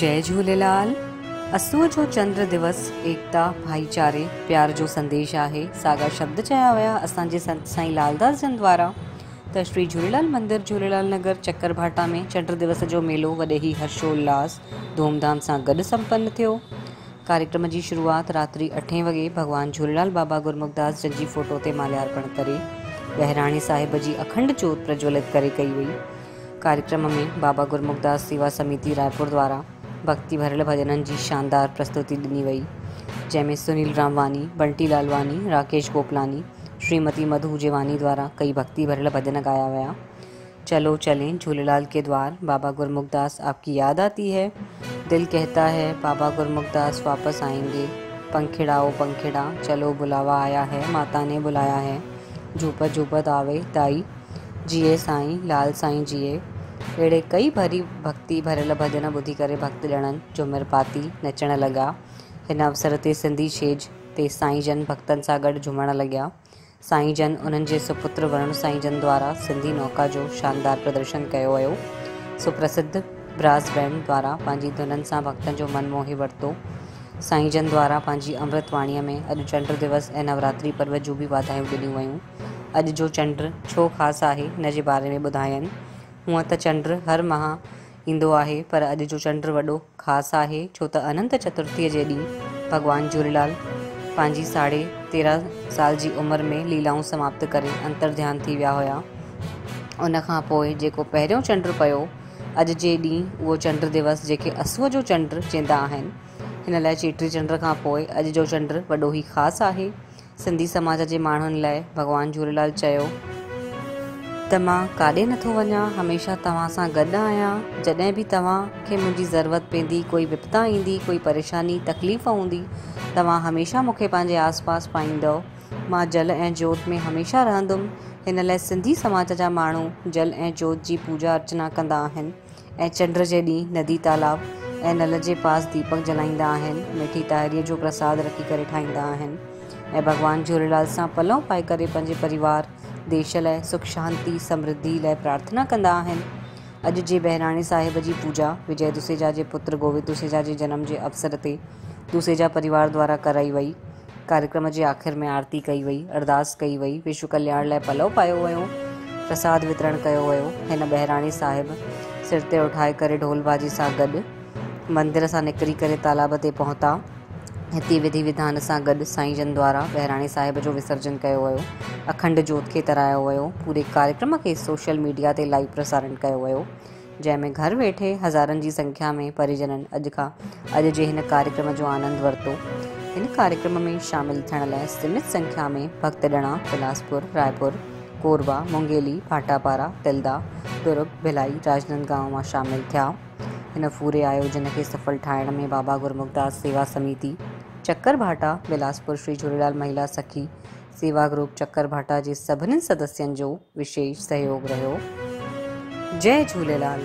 जय झूलेलाल। असुअ जो चंद्र दिवस एकता भाईचारे प्यार जो संदेश है। सागा शब्द चया विया असांजे संत साईं लालदास जन द्वारा त श्री झूलेलाल मंदिर झूलेलाल नगर चक्करभाटा में चंद्र दिवस जो मेलो वॾे ही हर्षोल्लास धूमधाम सां गॾु संपन्न थियो। कार्यक्रम की शुरुआत रात्रि 8 वगे भगवान झूलेलाल बाबा गुरमुखदास जन जी फोटो ते माल्यार्पण करे बहिराणे साहिब जी अखंड जोत प्रज्वलित करे कई वई। कार्यक्रम में बाबा गुरमुखदास सेवा समिति रायपुर द्वारा भक्ति भरियल भजनन की शानदार प्रस्तुति ॾिनी वई, जैमें सुनील रामवानी, बंटी लालवानी, राकेश गोपलानी, श्रीमती मधु जेवानी द्वारा कई भक्ति भरियल भजन गाया गया। चलो चलें झूलेलाल के द्वार, बाबा गुरमुखदास आपकी याद आती है, दिल कहता है बाबा गुरमुखदास वापस आएंगे, पंखिड़ाओ पंखिड़ा चलो बुलावा आया है, माता ने बुलाया है, झूपत झूपत आवे दाई, जिए साईं लाल साईं जिए। अड़े कई भरी भक्ति भरियल भजन ॿुधी करे भक्त ॼणनि झुमर पाती नचण लॻा। हिन अवसर ते सिंधी छेज ते साईं जन भक्तनि सां गॾु झुमण लॻा। साईं जन उन्हनि जे सुपुत्र वरुण साईं जन द्वारा सिंधी नौका जो शानदार प्रदर्शन कयो वियो। सुप्रसिद्ध ब्रास बैंड द्वारा पंहिंजी धुननि सां भक्तनि जो मन मोहे वरितो। साईं जन द्वारा पंहिंजी अमृतवाणीअ में अॼु चंड दिवस ऐं नवरात्रि पर्व जूं बि वाधायूं ॾिनियूं वयूं। अॼु जो चंड छो ख़ासि आहे हिन जे बारे में ॿुधायनि। हूअं त चंड हर माह ईंदो आहे, पर अॼु जो चंड वॾो ख़ासि आहे छो त अनंत चतुर्थीअ जे ॾींहुं भॻवान झूलेलाल पंहिंजी 13.5 साल जी उमिरि में लीलाऊं समाप्त करे अंतर्ध्यान थी विया हुआ। उन खां पोइ जेको पहिरियों चंड पियो अॼु जे ॾींहुं उहो चंड दिवस जेके असुअ जो चंड चवंदा आहिनि, हिन लाइ चेटी चंड खां पोइ अॼु जो चंड वॾो ई ख़ासि आहे। सिंधी समाज जे माण्हुनि लाइ भॻवान झूलेलाल चयो त मां काॾे नथो वञा, हमेशह तव्हां सां गॾु आहियां। जॾहिं बि तव्हांखे मुंहिंजी ज़रूरत पवंदी, कोई विपता ईंदी, कोई परेशानी तकलीफ़ हूंदी, तव्हां हमेशह मूंखे पंहिंजे आसपास पाईंदव। मां जल ऐं जोत में हमेशह रहंदुमि। हिन लाइ सिंधी समाज जा माण्हू जल ऐं जोत जी पूजा अर्चना कंदा आहिनि ऐं चंड जे ॾींहुं नदी तालाब ऐं नल जे पास दीपक जलाईंदा आहिनि, मिठी ताहिरीअ जो प्रसाद रखी करे ठाहींदा आहिनि ऐं भॻवान झूलेलाल सां पलव पाए करे पंहिंजे परिवार देश लाइ सुख शांति समृद्धि लाइ प्रार्थना कंदा आहिनि। अॼु जे बहिराणे साहिब जी पूजा विजय दुसेजा जे पुत्र गोविंद दुसेजा जे जन्म जे अवसर ते दुसेजा परिवार द्वारा कराई वई। कार्यक्रम जे आख़िर में आरती कई वई, अरदास कई वई, विश्व कल्याण लाइ पलव पायो वियो, प्रसाद वितरण कयो वियो। हिन बहिराणे साहिब सिर ते उठाए करे ढोल बाजी सां गॾु मंदिर सां निकिरी करे तालाब ते पहुता। हिते विधि विधान सां गॾु साईं जन द्वारा बहिराणे साहिब जो विसर्जन कयो वियो, अखंड जोत खे तरायो वियो। पूरे कार्यक्रम के सोशल मीडिया ते लाइव प्रसारण कयो वियो, जंहिंमें घर वेठे हज़ारनि जी संख्या में परिजननि अॼु जे हिन कार्यक्रम जो आनंद वरितो। हिन कार्यक्रम में शामिल थियण लाइ सीमित संख्या में भक्तजणा बिलासपुर, रायपुर, कोरबा, मुंगेली, भाटापारा, तिल्दा, दुर्ग, भिलाई, राजनांदगांव मां शामिल थिया। हिन पूरे आयोजन खे सफल ठाहिण में बाबा गुरमुखदास सेवा समिति चक्करभाटा, बिलासपुर, श्री झूलेलाल महिला सखी सेवा ग्रुप चक्करभाटा जे सभिनी सदस्यनि जो विशेष सहयोग रहियो। जय झूलेलाल।